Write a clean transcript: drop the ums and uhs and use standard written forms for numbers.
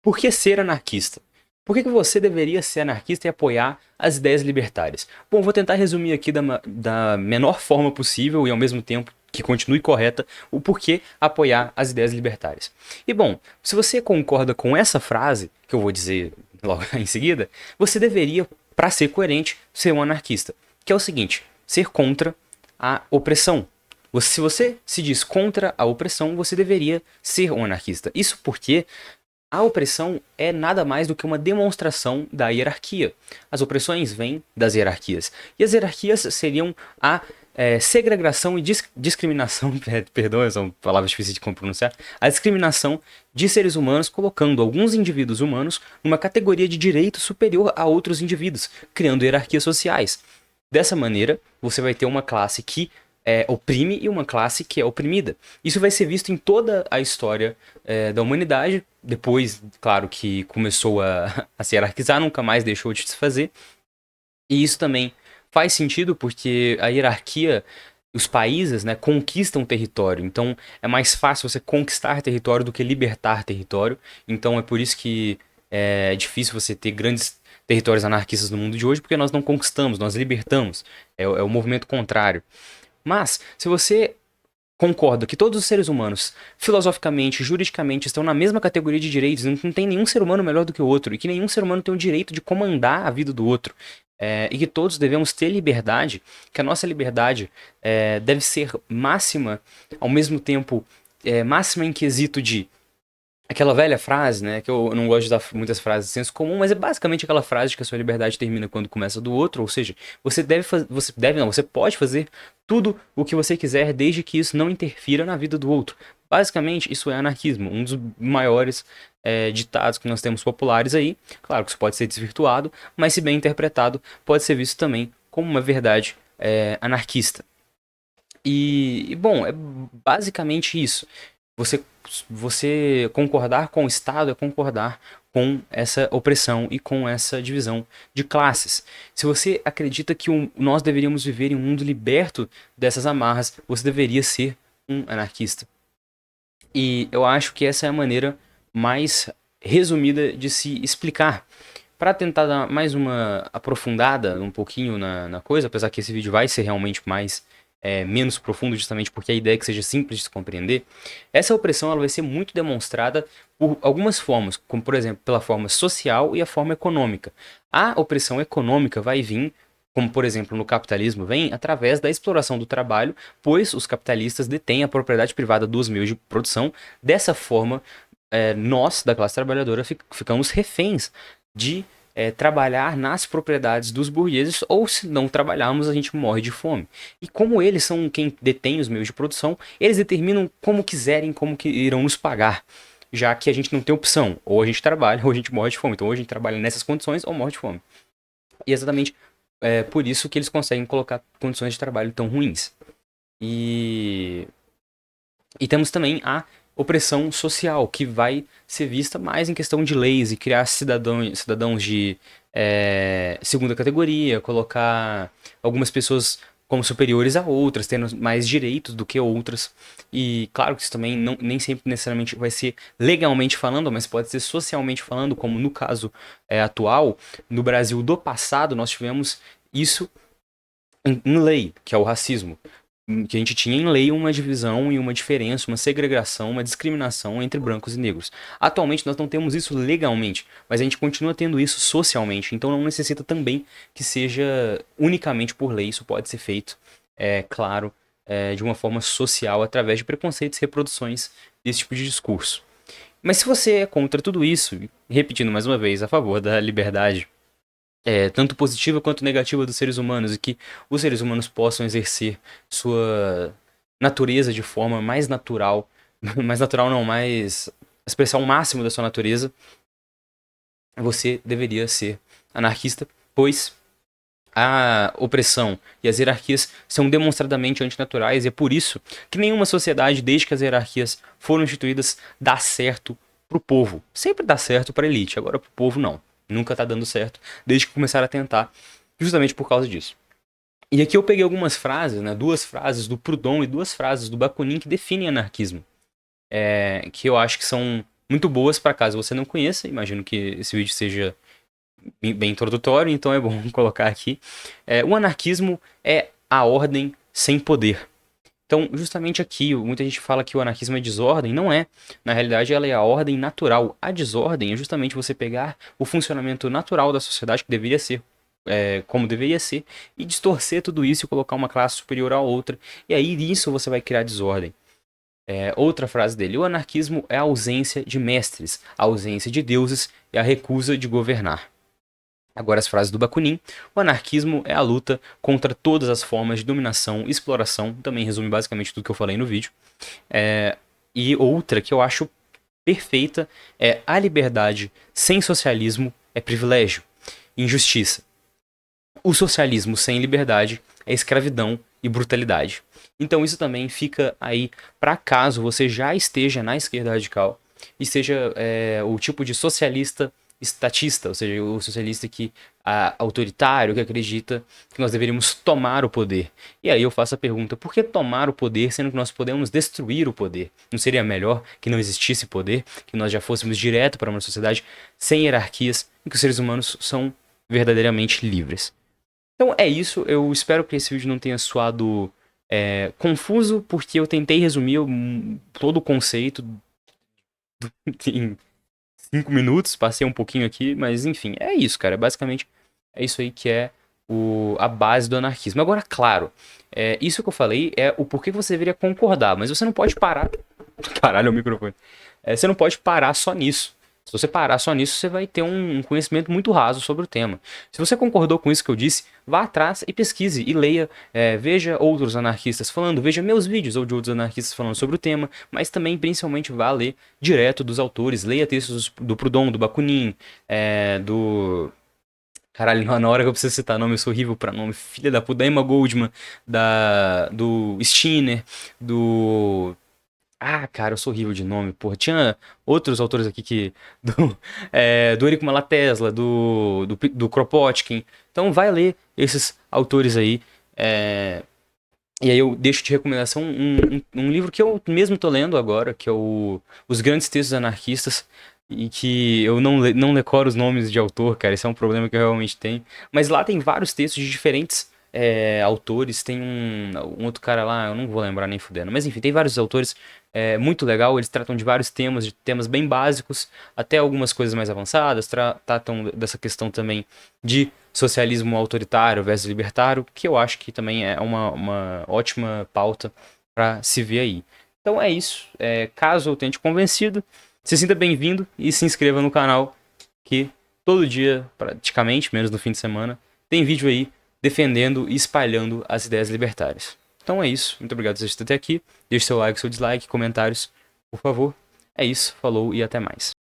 Por que ser anarquista? Por que você deveria ser anarquista e apoiar as ideias libertárias? Bom, vou tentar resumir aqui da menor forma possível e ao mesmo tempo que continue correta o porquê apoiar as ideias libertárias. E bom, se você concorda com essa frase, que eu vou dizer logo em seguida, você deveria, para ser coerente, ser um anarquista. Que é o seguinte, ser contra a opressão. Se você se diz contra a opressão, você deveria ser um anarquista. Isso porque a opressão é nada mais do que uma demonstração da hierarquia. As opressões vêm das hierarquias. E as hierarquias seriam a segregação e discriminação, perdão, são palavras difíceis de pronunciar, a discriminação de seres humanos, colocando alguns indivíduos humanos numa categoria de direito superior a outros indivíduos, criando hierarquias sociais. Dessa maneira, você vai ter uma classe que oprime e uma classe que é oprimida. Isso vai ser visto em toda a história da humanidade. Depois, claro, que começou a se hierarquizar, nunca mais deixou de se fazer. E isso também faz sentido porque a hierarquia, os países, né, conquistam território. Então é mais fácil você conquistar território do que libertar território. Então é por isso que é difícil você ter grandes territórios anarquistas no mundo de hoje, porque nós não conquistamos, nós libertamos. É o movimento contrário. Mas, se você concorda que todos os seres humanos, filosoficamente, juridicamente, estão na mesma categoria de direitos, não tem nenhum ser humano melhor do que o outro, e que nenhum ser humano tem o direito de comandar a vida do outro, e que todos devemos ter liberdade, que a nossa liberdade deve ser máxima, ao mesmo tempo, máxima em quesito de aquela velha frase, né, que eu não gosto de dar muitas frases de senso comum, mas é basicamente aquela frase de que a sua liberdade termina quando começa do outro, ou seja, você pode fazer tudo o que você quiser desde que isso não interfira na vida do outro. Basicamente, isso é anarquismo, um dos maiores ditados que nós temos populares aí. Claro que isso pode ser desvirtuado, mas se bem interpretado, pode ser visto também como uma verdade anarquista. Bom, é basicamente isso. Você, você concordar com o Estado é concordar com essa opressão e com essa divisão de classes. Se você acredita que nós deveríamos viver em um mundo liberto dessas amarras, você deveria ser um anarquista. E eu acho que essa é a maneira mais resumida de se explicar. Para tentar dar mais uma aprofundada um pouquinho na coisa, apesar que esse vídeo vai ser realmente mais menos profundo, justamente porque a ideia é que seja simples de se compreender, essa opressão ela vai ser muito demonstrada por algumas formas, como por exemplo pela forma social e a forma econômica. A opressão econômica vai vir, como por exemplo no capitalismo, vem através da exploração do trabalho, pois os capitalistas detêm a propriedade privada dos meios de produção. Dessa forma, nós, da classe trabalhadora, ficamos reféns de trabalhar nas propriedades dos burgueses, ou se não trabalharmos, a gente morre de fome. E como eles são quem detém os meios de produção, eles determinam como quiserem, como que irão nos pagar. Já que a gente não tem opção, ou a gente trabalha, ou a gente morre de fome. Então, ou a gente trabalha nessas condições, ou morre de fome. E é exatamente por isso que eles conseguem colocar condições de trabalho tão ruins. E temos também a opressão social, que vai ser vista mais em questão de leis e criar cidadãos de segunda categoria, colocar algumas pessoas como superiores a outras, tendo mais direitos do que outras. E claro que isso também nem sempre necessariamente vai ser legalmente falando, mas pode ser socialmente falando, como no caso atual, no Brasil do passado, nós tivemos isso em lei, que é o racismo, que a gente tinha em lei uma divisão e uma diferença, uma segregação, uma discriminação entre brancos e negros. Atualmente nós não temos isso legalmente, mas a gente continua tendo isso socialmente, então não necessita também que seja unicamente por lei, isso pode ser feito, claro, de uma forma social, através de preconceitos e reproduções desse tipo de discurso. Mas se você é contra tudo isso, repetindo mais uma vez, a favor da liberdade, tanto positiva quanto negativa dos seres humanos, e que os seres humanos possam exercer sua natureza de forma mais natural, mais natural não, mais expressar o máximo da sua natureza, você deveria ser anarquista, pois a opressão e as hierarquias são demonstradamente antinaturais, e é por isso que nenhuma sociedade, desde que as hierarquias foram instituídas, dá certo pro povo. Sempre dá certo pra elite, agora pro povo não. Nunca tá dando certo, desde que começaram a tentar, justamente por causa disso. E aqui eu peguei algumas frases, né, 2 frases do Proudhon e 2 frases do Bakunin que definem anarquismo, que eu acho que são muito boas para caso você não conheça. Imagino que esse vídeo seja bem introdutório, então é bom colocar aqui. O anarquismo é a ordem sem poder. Então, justamente aqui, muita gente fala que o anarquismo é desordem. Não é. Na realidade, ela é a ordem natural. A desordem é justamente você pegar o funcionamento natural da sociedade, que deveria ser como deveria ser, e distorcer tudo isso e colocar uma classe superior à outra. E aí, nisso, você vai criar desordem. Outra frase dele: o anarquismo é a ausência de mestres, a ausência de deuses e a recusa de governar. Agora as frases do Bakunin: o anarquismo é a luta contra todas as formas de dominação e exploração. Também resume basicamente tudo que eu falei no vídeo. E outra que eu acho perfeita é: a liberdade sem socialismo é privilégio, injustiça. O socialismo sem liberdade é escravidão e brutalidade. Então isso também fica aí para caso você já esteja na esquerda radical e seja o tipo de socialista estatista, ou seja, o socialista autoritário, que acredita que nós deveríamos tomar o poder. E aí eu faço a pergunta: por que tomar o poder, sendo que nós podemos destruir o poder? Não seria melhor que não existisse poder, que nós já fôssemos direto para uma sociedade sem hierarquias, em que os seres humanos são verdadeiramente livres? Então é isso, eu espero que esse vídeo não tenha soado confuso, porque eu tentei resumir todo o conceito em 5 minutos, passei um pouquinho aqui, mas enfim, é isso, cara. Basicamente é isso aí que é a base do anarquismo. Agora, claro, isso que eu falei é o porquê que você deveria concordar, mas você não pode parar. Caralho, é o microfone. Você não pode parar só nisso. Se você parar só nisso, você vai ter um conhecimento muito raso sobre o tema. Se você concordou com isso que eu disse, vá atrás e pesquise e leia, veja outros anarquistas falando, veja meus vídeos ou de outros anarquistas falando sobre o tema, mas também, principalmente, vá ler direto dos autores, leia textos do Proudhon, do Bakunin, do... Caralho, na hora que eu preciso citar nome, eu sou horrível pra nome. Filha da puta, da Emma Goldman, do Skinner, do... Ah, cara, eu sou horrível de nome, porra. Tinha outros autores aqui que... Do Enrico Malatesta, do Kropotkin. Então vai ler esses autores aí. E aí eu deixo de recomendação um livro que eu mesmo tô lendo agora, que é Os Grandes Textos Anarquistas. E que eu não decoro os nomes de autor, cara. Esse é um problema que eu realmente tenho. Mas lá tem vários textos de diferentes autores. Tem um outro cara lá, eu não vou lembrar nem fudendo. Mas enfim, tem vários autores. Muito legal. Eles tratam de vários temas, de temas bem básicos, até algumas coisas mais avançadas. Tratam dessa questão também de socialismo autoritário versus libertário, que eu acho que também é uma ótima pauta para se ver aí. Então é isso. Caso eu tenha te convencido, se sinta bem-vindo e se inscreva no canal, que todo dia, praticamente, menos no fim de semana, tem vídeo aí defendendo e espalhando as ideias libertárias. Então é isso, muito obrigado por assistir até aqui, deixe seu like, seu dislike, comentários, por favor. É isso, falou e até mais.